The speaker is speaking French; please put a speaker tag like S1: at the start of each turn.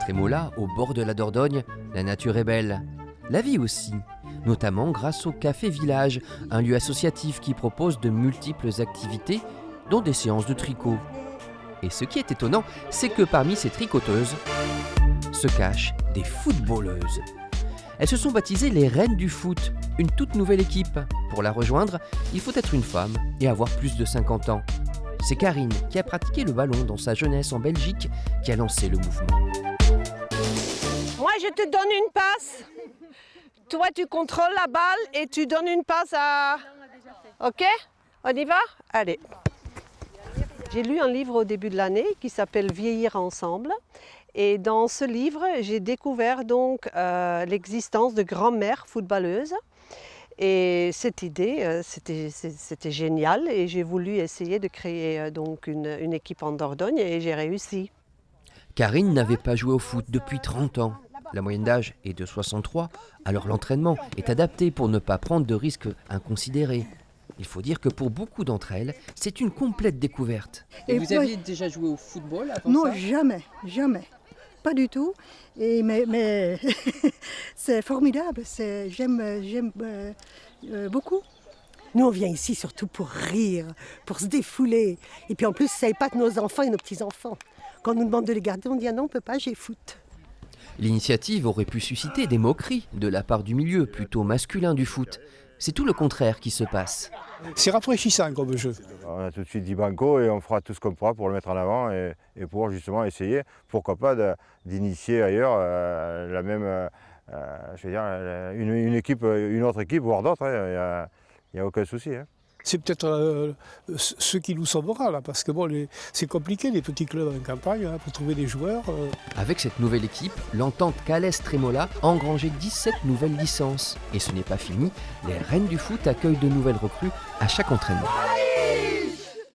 S1: Trémola, au bord de la Dordogne, la nature est belle. La vie aussi, notamment grâce au Café Village, un lieu associatif qui propose de multiples activités, dont des séances de tricot. Et ce qui est étonnant, c'est que parmi ces tricoteuses se cachent des footballeuses. Elles se sont baptisées les Reines du Foot, une toute nouvelle équipe. Pour la rejoindre, il faut être une femme et avoir plus de 50 ans. C'est Karine, qui a pratiqué le ballon dans sa jeunesse en Belgique, qui a lancé le mouvement.
S2: Moi, je te donne une passe. Toi, tu contrôles la balle et tu donnes une passe à... Ok? On y va? Allez. J'ai lu un livre au début de l'année qui s'appelle « Vieillir ensemble ». Et dans ce livre, j'ai découvert donc l'existence de grand-mères footballeuses. Et cette idée, c'était génial. Et j'ai voulu essayer de créer donc une équipe en Dordogne et j'ai réussi.
S1: Karine n'avait pas joué au foot depuis 30 ans. La moyenne d'âge est de 63, alors l'entraînement est adapté pour ne pas prendre de risques inconsidérés. Il faut dire que pour beaucoup d'entre elles, c'est une complète découverte.
S3: Et vous aviez déjà joué au football avant ça?
S4: Non, jamais. Pas du tout. Mais c'est formidable. J'aime beaucoup.
S5: Nous, on vient ici surtout pour rire, pour se défouler. Et puis en plus, ça épate nos enfants et nos petits-enfants. Quand on nous demande de les garder, on dit « Ah non, on ne peut pas, j'ai foot ».
S1: L'initiative aurait pu susciter des moqueries de la part du milieu plutôt masculin du foot. C'est tout le contraire qui se passe.
S6: C'est rafraîchissant comme jeu.
S7: On a tout de suite dit banco et on fera tout ce qu'on pourra pour le mettre en avant et pour justement essayer, pourquoi pas, d'initier ailleurs la même, une autre équipe, voire d'autres. Il n'y a aucun souci.
S6: C'est peut-être ce qui nous sauvera là, parce que bon, c'est compliqué les petits clubs en campagne pour trouver des joueurs.
S1: Avec cette nouvelle équipe, l'entente Calès-Trémola a engrangé 17 nouvelles licences. Et ce n'est pas fini, les Reines du Foot accueillent de nouvelles recrues à chaque entraînement.